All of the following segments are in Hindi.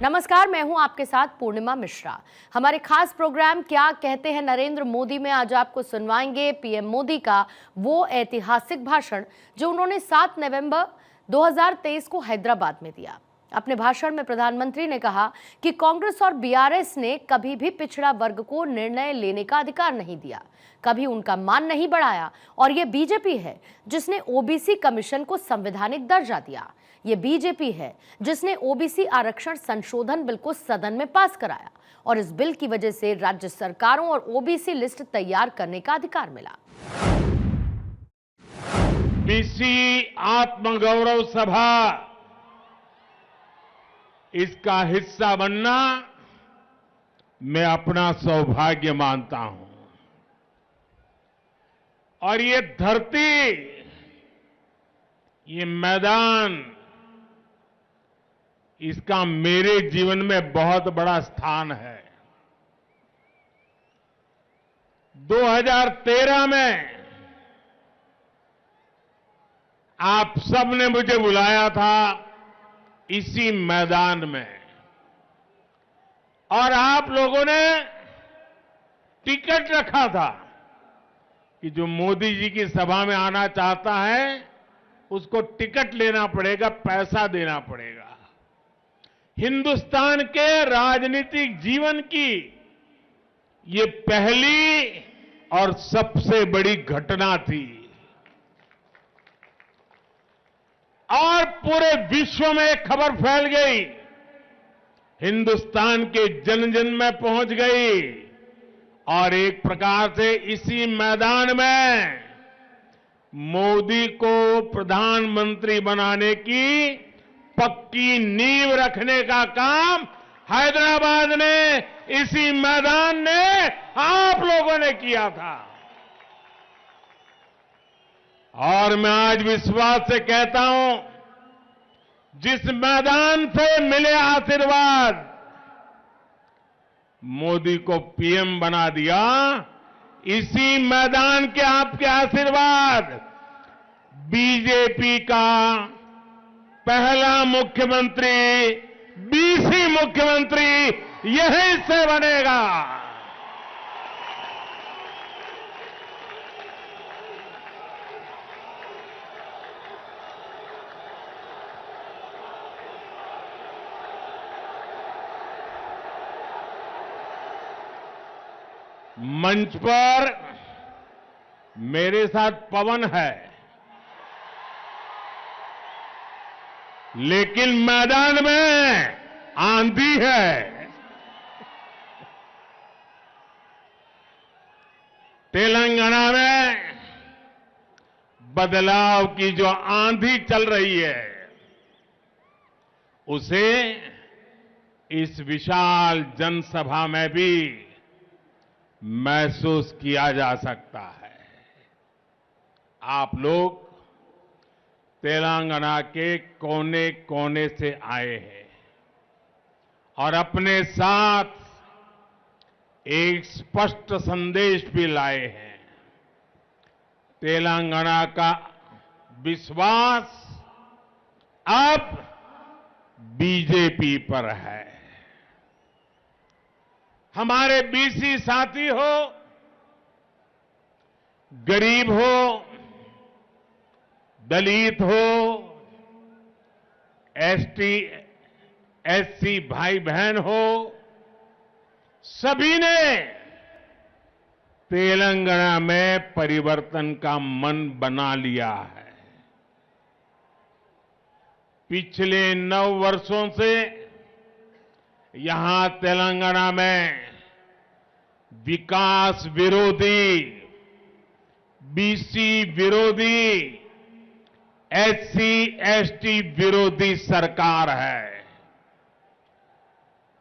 नमस्कार, मैं हूं आपके साथ पूर्णिमा मिश्रा। हमारे खास प्रोग्राम क्या कहते हैं नरेंद्र मोदी में आज आपको सुनवाएंगे पीएम मोदी का वो ऐतिहासिक भाषण जो उन्होंने 7 नवंबर 2023 को हैदराबाद में दिया। अपने भाषण में प्रधानमंत्री ने कहा कि कांग्रेस और बीआरएस ने कभी भी पिछड़ा वर्ग को निर्णय लेने का अधिकार नहीं दिया, कभी उनका मान नहीं बढ़ाया, और ये बीजेपी है जिसने ओबीसी कमीशन को संवैधानिक दर्जा दिया। ये बीजेपी है जिसने ओबीसी आरक्षण संशोधन बिल को सदन में पास कराया और इस बिल की वजह से राज्य सरकारों और ओबीसी लिस्ट तैयार करने का अधिकार मिला। बीसी आत्मगौरव सभा, इसका हिस्सा बनना मैं अपना सौभाग्य मानता हूं। और ये धरती, ये मैदान, इसका मेरे जीवन में बहुत बड़ा स्थान है। 2013 में आप सबने मुझे बुलाया था इसी मैदान में, और आप लोगों ने टिकट रखा था कि जो मोदी जी की सभा में आना चाहता है उसको टिकट लेना पड़ेगा, पैसा देना पड़ेगा। हिंदुस्तान के राजनीतिक जीवन की ये पहली और सबसे बड़ी घटना थी, और पूरे विश्व में एक खबर फैल गई, हिंदुस्तान के जन जन में पहुंच गई, और एक प्रकार से इसी मैदान में मोदी को प्रधानमंत्री बनाने की पक्की नींव रखने का काम हैदराबाद ने, इसी मैदान ने आप लोगों ने किया था। और मैं आज विश्वास से कहता हूं, जिस मैदान से मिले आशीर्वाद, मोदी को पीएम बना दिया, इसी मैदान के आपके आशीर्वाद बीजेपी का पहला मुख्यमंत्री, बीसी मुख्यमंत्री यहीं से बनेगा। मंच पर मेरे साथ पवन है, लेकिन मैदान में आंधी है। तेलंगाना में बदलाव की जो आंधी चल रही है, उसे इस विशाल जनसभा में भी महसूस किया जा सकता है। आप लोग तेलंगाना के कोने कोने से आए हैं और अपने साथ एक स्पष्ट संदेश भी लाए हैं। तेलंगाना का विश्वास अब बीजेपी पर है। हमारे बीसी साथी हो, गरीब हो, दलित हो, एसटी एससी भाई बहन हो, सभी ने तेलंगाना में परिवर्तन का मन बना लिया है। पिछले 9 वर्षों से यहां तेलंगाना में विकास विरोधी, बीसी विरोधी, एससी एसटी विरोधी सरकार है।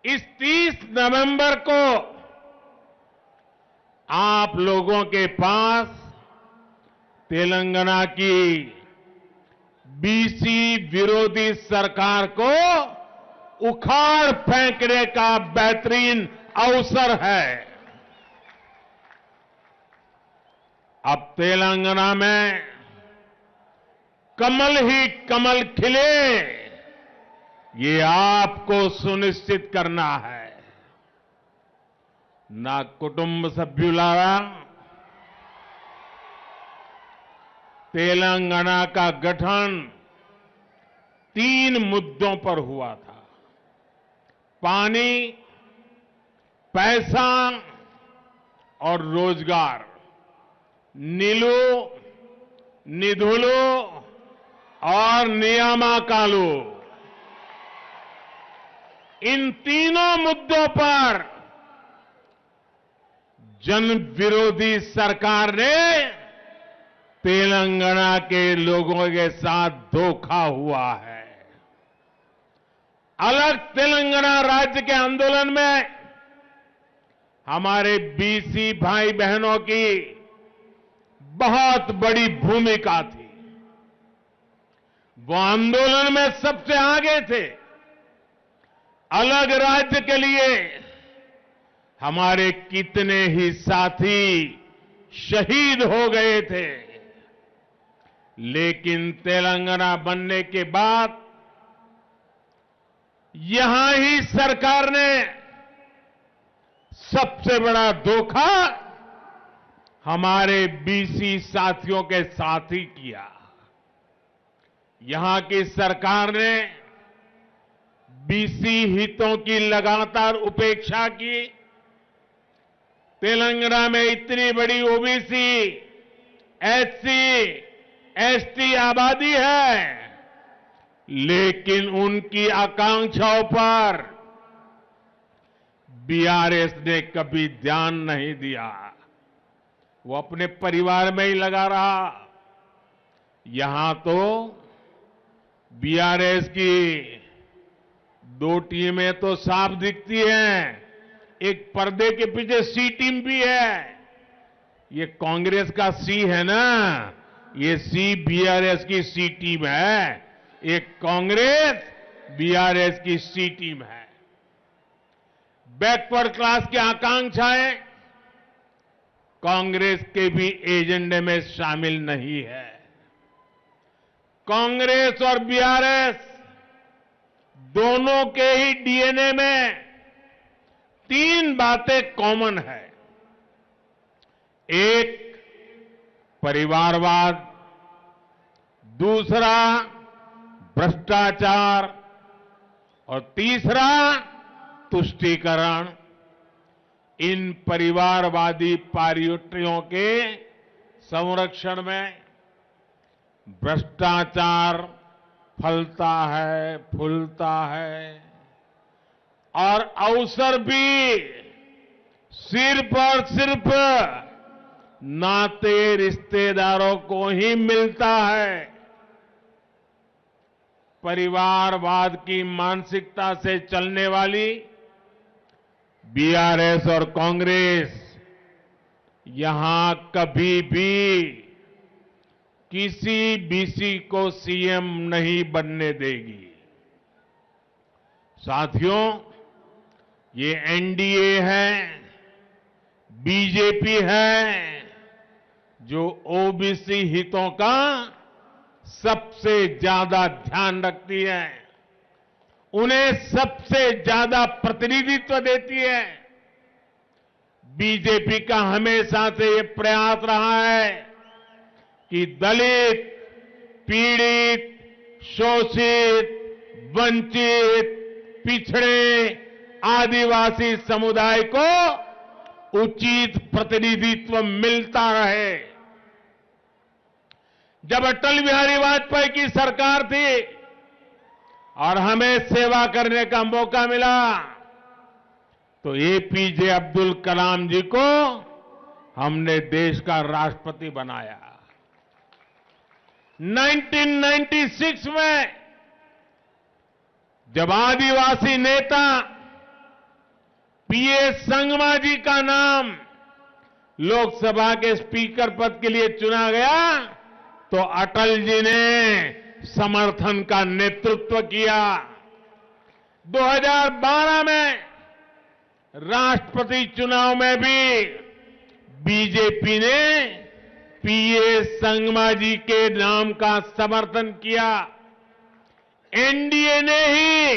इस 30 नवंबर को आप लोगों के पास तेलंगाना की बीसी विरोधी सरकार को उखाड़ फेंकने का बेहतरीन अवसर है। अब तेलंगाना में कमल ही कमल खिले, ये आपको सुनिश्चित करना है। ना कुटुंब सभ्युलारा तेलंगाना का गठन 3 मुद्दों पर हुआ था। पानी, पैसा और रोजगार। नीलू, निधुलू और नियामकालू, इन तीनों मुद्दों पर जन विरोधी सरकार ने तेलंगाना के लोगों के साथ धोखा हुआ है। अलग तेलंगाना राज्य के आंदोलन में हमारे बीसी भाई बहनों की बहुत बड़ी भूमिका थी। वो आंदोलन में सबसे आगे थे। अलग राज्य के लिए हमारे कितने ही साथी शहीद हो गए थे, लेकिन तेलंगाना बनने के बाद यहां ही सरकार ने सबसे बड़ा धोखा हमारे बीसी साथियों के साथ ही किया। यहां की सरकार ने बीसी हितों की लगातार उपेक्षा की। तेलंगाना में इतनी बड़ी ओबीसी, एससी, एसटी आबादी है, लेकिन उनकी आकांक्षाओं पर बीआरएस ने कभी ध्यान नहीं दिया। वो अपने परिवार में ही लगा रहा। यहां तो बीआरएस की 2 टीमें तो साफ दिखती हैं, एक पर्दे के पीछे सी टीम भी है। ये कांग्रेस का सी है ना, ये सी बीआरएस की सी टीम है। एक कांग्रेस बीआरएस की सी टीम है। बैकवर्ड क्लास की आकांक्षाएं कांग्रेस के भी एजेंडे में शामिल नहीं है। कांग्रेस और बीआरएस दोनों के ही डीएनए में 3 बातें कॉमन है। एक, परिवारवाद। दूसरा, भ्रष्टाचार। और तीसरा, तुष्टीकरण। इन परिवारवादी पार्टियों के संरक्षण में भ्रष्टाचार फलता है, फूलता है, और अवसर भी सिर्फ और सिर्फ नाते रिश्तेदारों को ही मिलता है। परिवारवाद की मानसिकता से चलने वाली बीआरएस और कांग्रेस यहां कभी भी किसी बीसी को सीएम नहीं बनने देगी। साथियों, ये एनडीए है, बीजेपी है, जो ओबीसी हितों का सबसे ज्यादा ध्यान रखती है, उन्हें सबसे ज्यादा प्रतिनिधित्व देती है। बीजेपी का हमेशा से ये प्रयास रहा है कि दलित, पीड़ित, शोषित, वंचित, पिछड़े, आदिवासी समुदाय को उचित प्रतिनिधित्व मिलता रहे। जब अटल बिहारी वाजपेयी की सरकार थी और हमें सेवा करने का मौका मिला, तो एपीजे अब्दुल कलाम जी को हमने देश का राष्ट्रपति बनाया। 1996 में जब आदिवासी नेता पीएस संगमा जी का नाम लोकसभा के स्पीकर पद के लिए चुना गया, तो अटल जी ने समर्थन का नेतृत्व किया। 2012 में राष्ट्रपति चुनाव में भी बीजेपी ने पीएस संगमा जी के नाम का समर्थन किया। एनडीए ने ही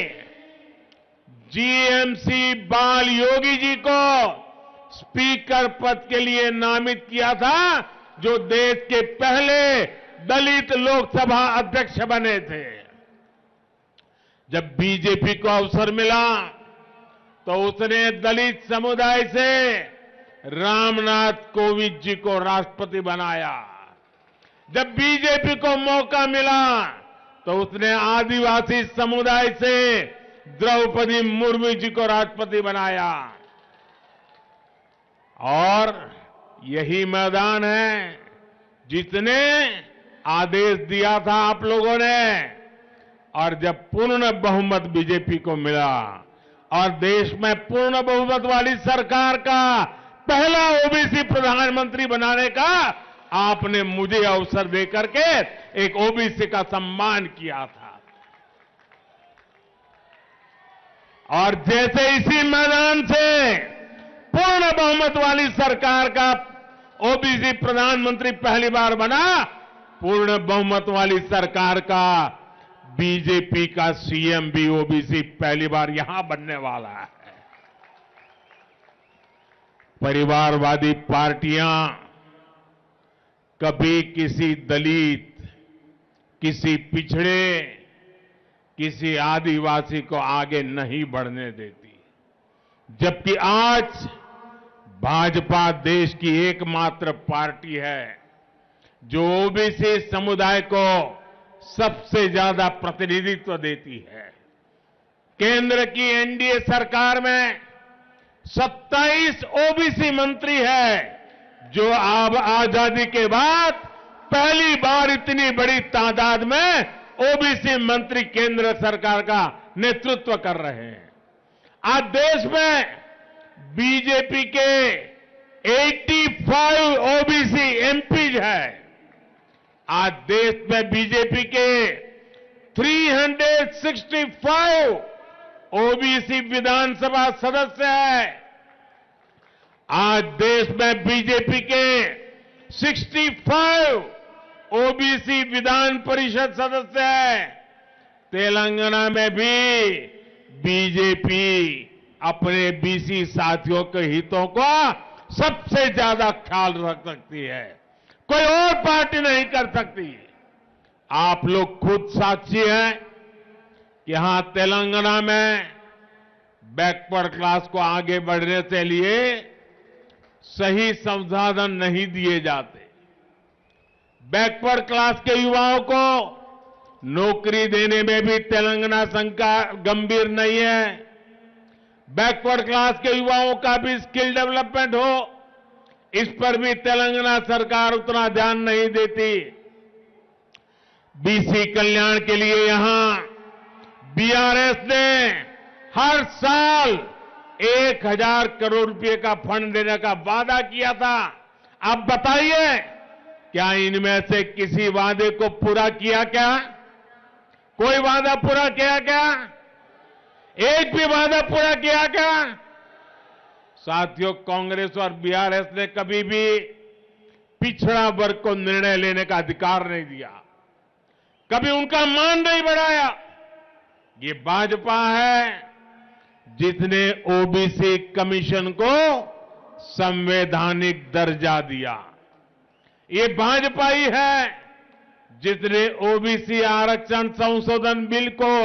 जीएमसी बाल योगी जी को स्पीकर पद के लिए नामित किया था, जो देश के पहले दलित लोकसभा अध्यक्ष बने थे। जब बीजेपी को अवसर मिला तो उसने दलित समुदाय से रामनाथ कोविंद जी को राष्ट्रपति बनाया। जब बीजेपी को मौका मिला तो उसने आदिवासी समुदाय से द्रौपदी मुर्मू जी को राष्ट्रपति बनाया। और यही मैदान है जिसने आदेश दिया था आप लोगों ने, और जब पूर्ण बहुमत बीजेपी को मिला और देश में पूर्ण बहुमत वाली सरकार का पहला ओबीसी प्रधानमंत्री बनाने का आपने मुझे अवसर देकर के एक ओबीसी का सम्मान किया था। और जैसे इसी मैदान से पूर्ण बहुमत वाली सरकार का ओबीसी प्रधानमंत्री पहली बार बना, पूर्ण बहुमत वाली सरकार का बीजेपी का सीएम भी ओबीसी पहली बार यहां बनने वाला है। परिवारवादी पार्टियां कभी किसी दलित, किसी पिछड़े, किसी आदिवासी को आगे नहीं बढ़ने देती, जबकि आज भाजपा देश की एकमात्र पार्टी है जो ओबीसी समुदाय को सबसे ज्यादा प्रतिनिधित्व देती है। केंद्र की एनडीए सरकार में 27 ओबीसी मंत्री है, जो अब आजादी के बाद पहली बार इतनी बड़ी तादाद में ओबीसी मंत्री केंद्र सरकार का नेतृत्व कर रहे हैं। आज देश में बीजेपी के 85 ओबीसी एमपीज है। आज देश में बीजेपी के 365 ओबीसी विधानसभा सदस्य है। आज देश में बीजेपी के 65 ओबीसी विधान परिषद सदस्य है। तेलंगाना में भी बीजेपी अपने बीसी साथियों के हितों का सबसे ज्यादा ख्याल रख सकती है, कोई और पार्टी नहीं कर सकती। आप लोग खुद साक्षी हैं कि यहां तेलंगाना में बैकवर्ड क्लास को आगे बढ़ने के लिए सही संसाधन नहीं दिए जाते। बैकवर्ड क्लास के युवाओं को नौकरी देने में भी तेलंगाना सरकार गंभीर नहीं है। बैकवर्ड क्लास के युवाओं का भी स्किल डेवलपमेंट हो, इस पर भी तेलंगाना सरकार उतना ध्यान नहीं देती। बीसी कल्याण के लिए यहां बीआरएस ने हर साल 1000 करोड़ रुपए का फंड देने का वादा किया था। आप बताइए, क्या इनमें से किसी वादे को पूरा किया क्या? कोई वादा पूरा किया क्या? एक भी वादा पूरा किया क्या? साथियों, कांग्रेस और बीआरएस ने कभी भी पिछड़ा वर्ग को निर्णय लेने का अधिकार नहीं दिया, कभी उनका मान नहीं बढ़ाया। ये भाजपा है जिसने ओबीसी कमीशन को संवैधानिक दर्जा दिया। ये भाजपा ही है जिसने ओबीसी आरक्षण संशोधन बिल को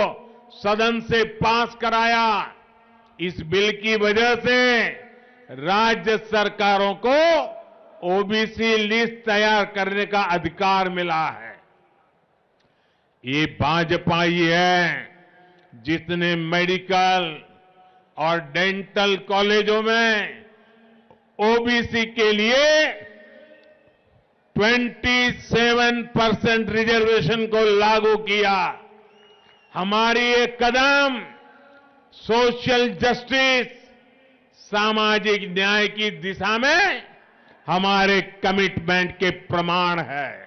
सदन से पास कराया। इस बिल की वजह से राज्य सरकारों को ओबीसी लिस्ट तैयार करने का अधिकार मिला है। ये भाजपा ही है जिसने मेडिकल और डेंटल कॉलेजों में ओबीसी के लिए 27% रिजर्वेशन को लागू किया। हमारी ये कदम सोशल जस्टिस, सामाजिक न्याय की दिशा में हमारे कमिटमेंट के प्रमाण है।